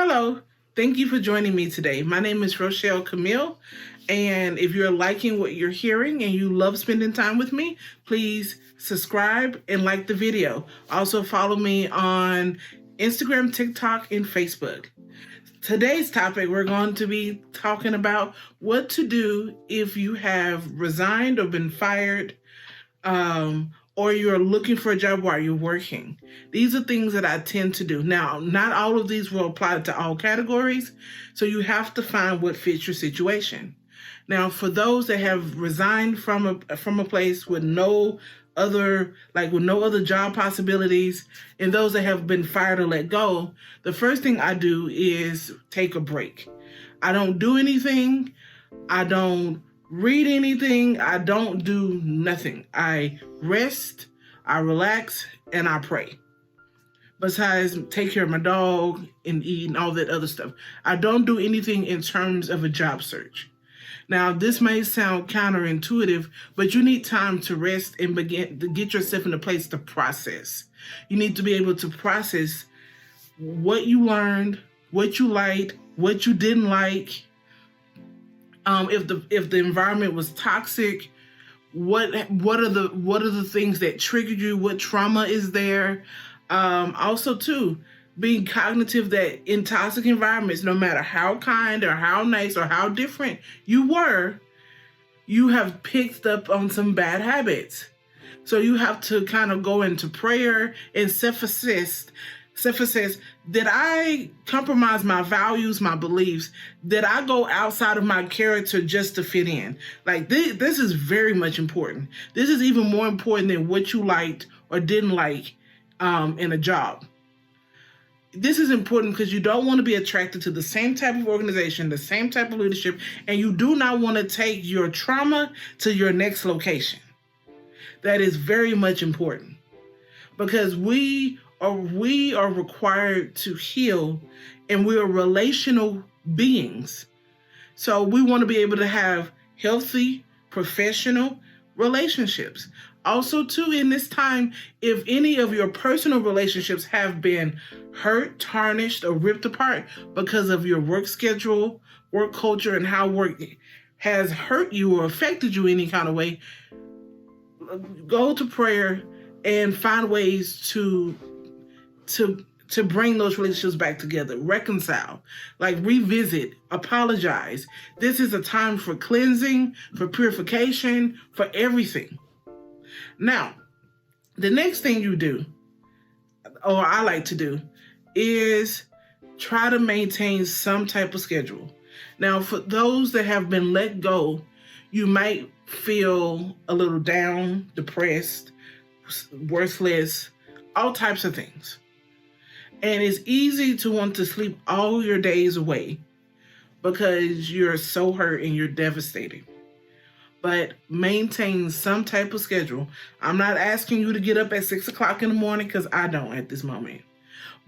Hello, thank you for joining me today. My name is Rochelle Camille, and if you're liking what you're hearing and you love spending time with me, please subscribe and like the video. Also, follow me on Instagram, TikTok, and Facebook. Today's topic, we're going to be talking about what to do if you have resigned or been fired, or you're looking for a job while you're working. These are things that I tend to do. Now, not all of these will apply to all categories, so you have to find what fits your situation. Now, for those that have resigned from a place with no other job possibilities, and those that have been fired or let go, the first thing I do is take a break. I don't do anything. I don't read anything. I don't do nothing. I rest, I relax, and I pray. Besides, take care of my dog and eat and all that other stuff. I don't do anything in terms of a job search. Now, this may sound counterintuitive, but you need time to rest and begin to get yourself in a place to process. You need to be able to process what you learned, what you liked, what you didn't like. If the environment was toxic, what are the things that triggered you? What trauma is there? Also, too, being cognitive that in toxic environments, no matter how kind or how nice or how different you were, you have picked up on some bad habits. So you have to kind of go into prayer and self-assess. Did I compromise my values, my beliefs? Did I go outside of my character just to fit in? Like this is very much important. This is even more important than what you liked or didn't like in a job. This is important because you don't want to be attracted to the same type of organization, the same type of leadership, and you do not want to take your trauma to your next location. That is very much important because we are required to heal, and we are relational beings. So we want to be able to have healthy, professional relationships. Also, too, in this time, if any of your personal relationships have been hurt, tarnished, or ripped apart because of your work schedule, work culture, and how work has hurt you or affected you any kind of way, go to prayer and find ways to bring those relationships back together, reconcile, like revisit, apologize. This is a time for cleansing, for purification, for everything. Now, the next thing you do, or I like to do, is try to maintain some type of schedule. Now, for those that have been let go, you might feel a little down, depressed, worthless, all types of things. And it's easy to want to sleep all your days away because you're so hurt and you're devastated. But maintain some type of schedule. I'm not asking you to get up at 6 o'clock in the morning because I don't at this moment.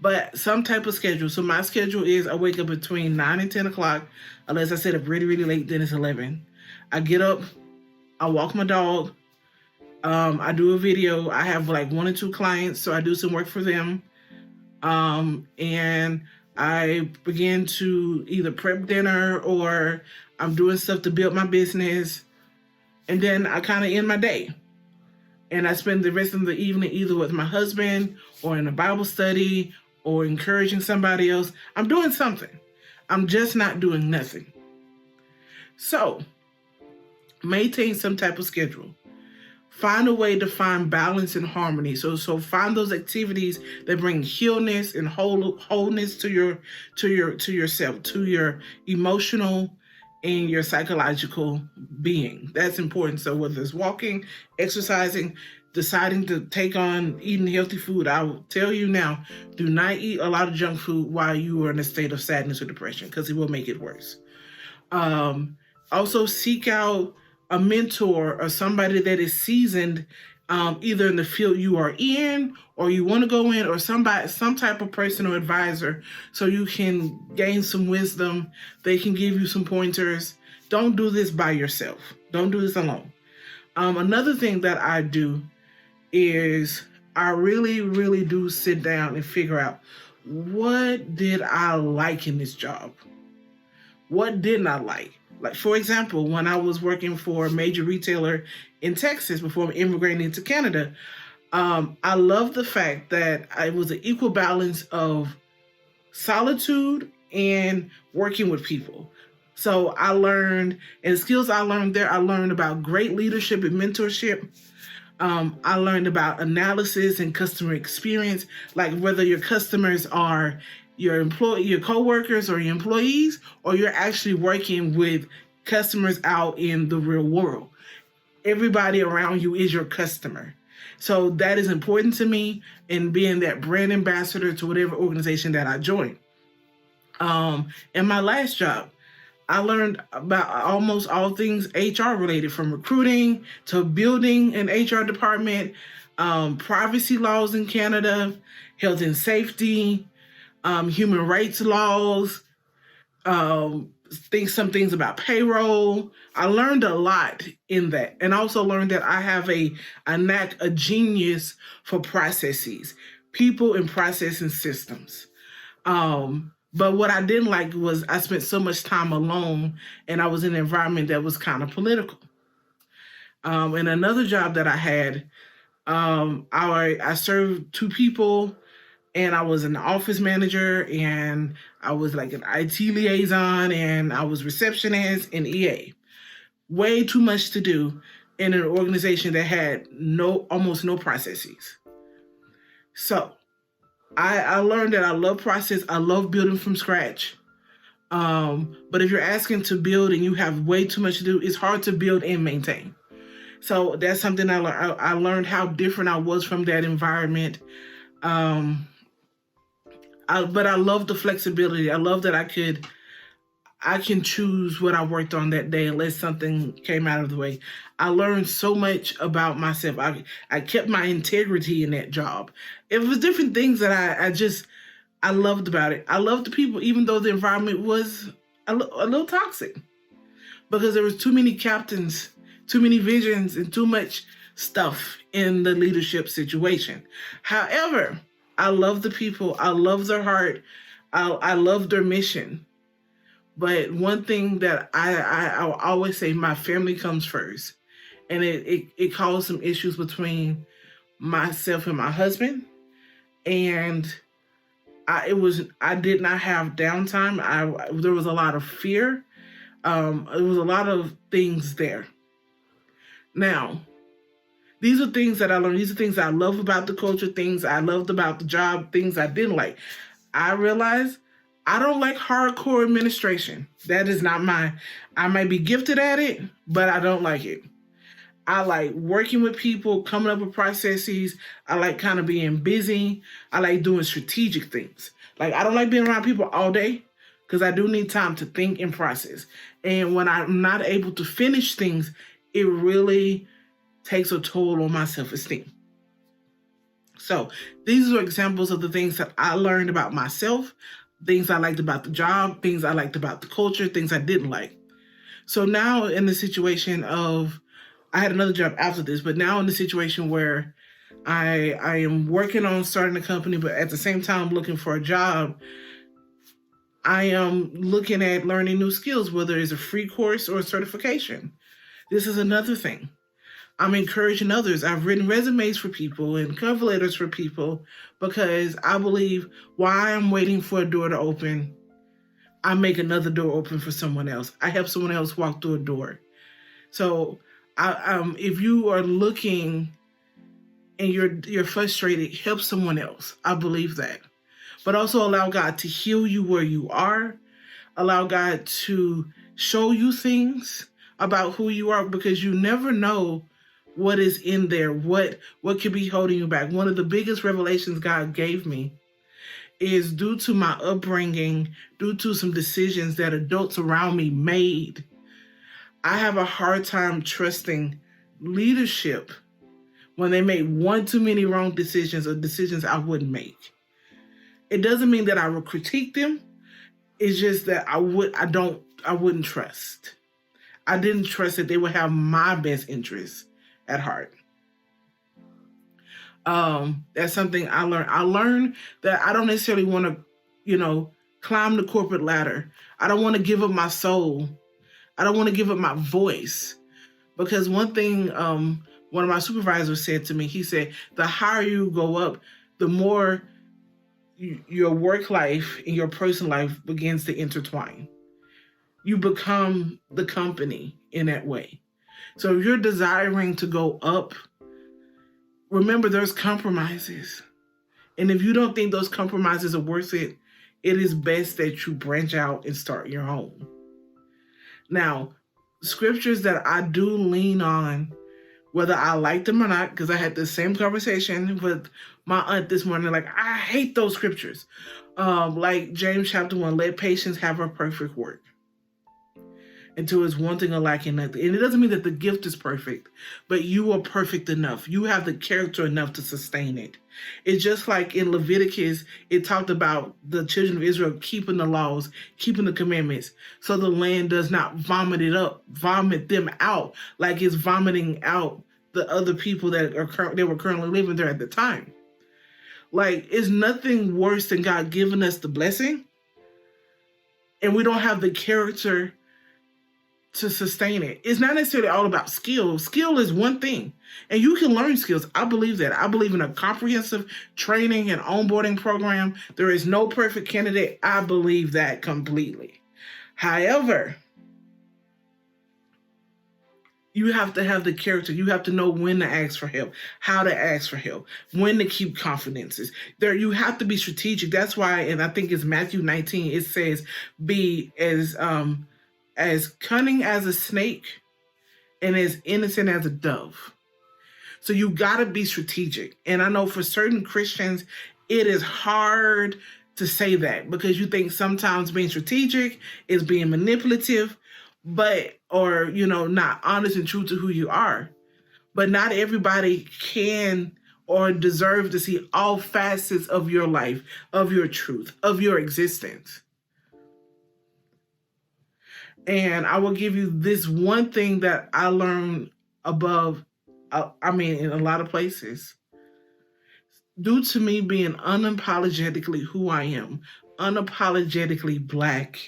But some type of schedule. So my schedule is I wake up between 9 and 10 o'clock. Unless I sit up really, really late, then it's 11. I get up. I walk my dog. I do a video. I have like 1 or 2 clients, so I do some work for them. And I begin to either prep dinner or I'm doing stuff to build my business. And then I kind of end my day. And I spend the rest of the evening either with my husband or in a Bible study or encouraging somebody else. I'm doing something. I'm just not doing nothing. So maintain some type of schedule. Find a way to find balance and harmony. So find those activities that bring healness and wholeness to yourself, to your emotional and your psychological being. That's important. So whether it's walking, exercising, deciding to take on eating healthy food, I will tell you now, do not eat a lot of junk food while you are in a state of sadness or depression because it will make it worse. Also seek out a mentor or somebody that is seasoned, either in the field you are in or you want to go in, or some type of personal advisor so you can gain some wisdom. They can give you some pointers. Don't do this by yourself. Don't do this alone. Another thing that I do is I really, really do sit down and figure out what did I like in this job? What didn't I like? Like, for example, when I was working for a major retailer in Texas before immigrating to Canada, I love the fact that it was an equal balance of solitude and working with people. So I learned, and the skills I learned there, I learned about great leadership and mentorship. I learned about analysis and customer experience, like whether your customers are your coworkers or your employees, or you're actually working with customers out in the real world. Everybody around you is your customer. So that is important to me in being that brand ambassador to whatever organization that I join. In my last job, I learned about almost all things HR related, from recruiting to building an HR department, privacy laws in Canada, health and safety, human rights laws, some things about payroll. I learned a lot in that, and also learned that I have a knack, a genius for processes, people and process and systems. But what I didn't like was I spent so much time alone, and I was in an environment that was kind of political. And another job that I had, I served two people, and I was an office manager, and I was like an IT liaison, and I was receptionist and EA. Way too much to do in an organization that had almost no processes. So I learned that I love process. I love building from scratch. But if you're asking to build and you have way too much to do, it's hard to build and maintain. So that's something I learned how different I was from that environment. But I love the flexibility. I love that I can choose what I worked on that day unless something came out of the way. I learned so much about myself. I kept my integrity in that job. It was different things that I loved about it. I loved the people, even though the environment was a little toxic, because there was too many captains, too many visions, and too much stuff in the leadership situation. However, I love the people. I love their heart. I love their mission. But one thing that I always say, my family comes first. And it caused some issues between myself and my husband. And I did not have downtime. There was a lot of fear. There was a lot of things there. Now, these are things that I learned. These are things I love about the culture, things I loved about the job, things I didn't like. I realized I don't like hardcore administration. That is not I might be gifted at it, but I don't like it. I like working with people, coming up with processes. I like kind of being busy. I like doing strategic things. Like, I don't like being around people all day, because I do need time to think and process. And when I'm not able to finish things, it really takes a toll on my self-esteem. So these are examples of the things that I learned about myself, things I liked about the job, things I liked about the culture, things I didn't like. So now in the situation of, I had another job after this, but now in the situation where I am working on starting a company, but at the same time looking for a job, I am looking at learning new skills, whether it's a free course or a certification. This is another thing. I'm encouraging others. I've written resumes for people and cover letters for people, because I believe while I'm waiting for a door to open, I make another door open for someone else. I help someone else walk through a door. So if you are looking and you're frustrated, help someone else. I believe that. But also allow God to heal you where you are. Allow God to show you things about who you are, because you never know what is in there, what could be holding you back. One of the biggest revelations God gave me is, due to my upbringing, due to some decisions that adults around me made, I have a hard time trusting leadership when they made one too many wrong decisions, or decisions I wouldn't make. It doesn't mean that I will critique them. It's just that I wouldn't trust. I didn't trust that they would have my best interests at heart. That's something I learned. I learned that I don't necessarily want to, climb the corporate ladder. I don't want to give up my soul. I don't want to give up my voice. Because one thing one of my supervisors said to me, he said, the higher you go up, the more your work life and your personal life begins to intertwine. You become the company in that way. So if you're desiring to go up, remember there's compromises. And if you don't think those compromises are worth it, it is best that you branch out and start your own. Now, scriptures that I do lean on, whether I like them or not, because I had the same conversation with my aunt this morning, like, I hate those scriptures. Like James chapter 1, let patience have her perfect work, until it's wanting or lacking nothing. And it doesn't mean that the gift is perfect, but you are perfect enough. You have the character enough to sustain it. It's just like in Leviticus, it talked about the children of Israel keeping the laws, keeping the commandments, so the land does not vomit them out like it's vomiting out the other people that were currently living there at the time. Like, it's nothing worse than God giving us the blessing, and we don't have the character to sustain it. It's not necessarily all about skill. Skill is one thing, and you can learn skills. I believe that. I believe in a comprehensive training and onboarding program. There is no perfect candidate. I believe that completely. However, you have to have the character. You have to know when to ask for help, how to ask for help, when to keep confidences. You have to be strategic. That's why, and I think it's Matthew 19, it says, be as cunning as a snake and as innocent as a dove. So you got to be strategic. And I know for certain Christians, it is hard to say that, because you think sometimes being strategic is being manipulative, or not honest and true to who you are. But not everybody can or deserve to see all facets of your life, of your truth, of your existence. And I will give you this one thing that I learned in a lot of places. Due to me being unapologetically who I am, unapologetically Black,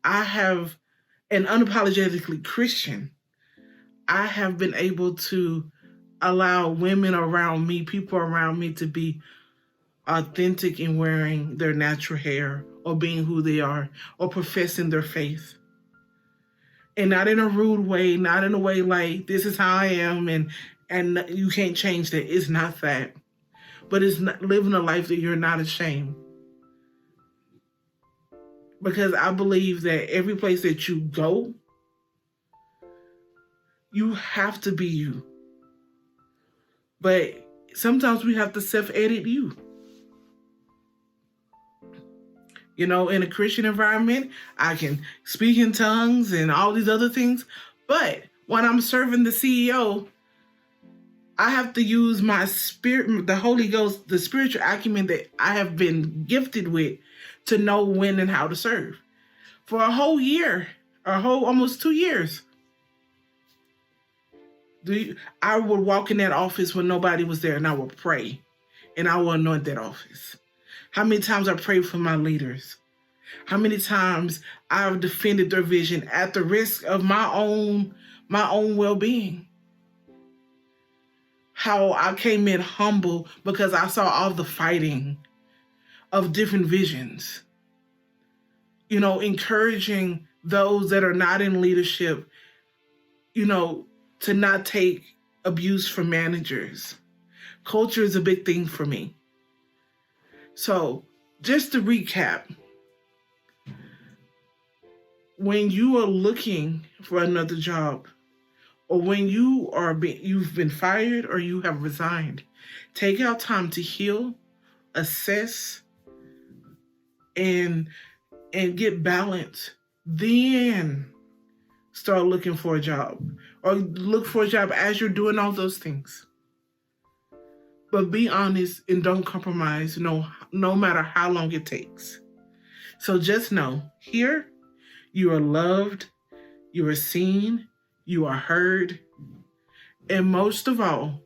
and unapologetically Christian, I have been able to allow women around me, people around me, to be authentic in wearing their natural hair or being who they are or professing their faith. And not in a rude way, not in a way like this is how I am and you can't change that. It's not that. But it's not living a life that you're not ashamed. Because I believe that every place that you go, you have to be you. But sometimes we have to self-edit you. In a Christian environment, I can speak in tongues and all these other things. But when I'm serving the CEO, I have to use my spirit, the Holy Ghost, the spiritual acumen that I have been gifted with to know when and how to serve. For a whole year, almost 2 years, I would walk in that office when nobody was there, and I would pray, and I would anoint that office. How many times I prayed for my leaders? How many times I've defended their vision at the risk of my own well-being? How I came in humble because I saw all the fighting of different visions. Encouraging those that are not in leadership, to not take abuse from managers. Culture is a big thing for me. So, just to recap, when you are looking for another job, or when you've been fired or you have resigned, take out time to heal, assess, and get balance. Then start looking for a job, or look for a job as you're doing all those things. But be honest and don't compromise, no matter how long it takes. So just know, here, you are loved, you are seen, you are heard, and most of all,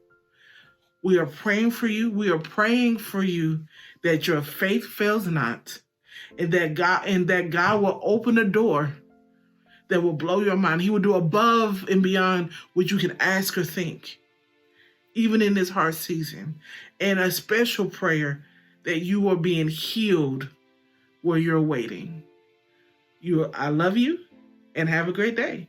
We are praying for you. We are praying for you that your faith fails not, and that God will open a door that will blow your mind. He will do above and beyond what you can ask or think, even in this hard season. And a special prayer that you are being healed where you're waiting. I love you, and have a great day.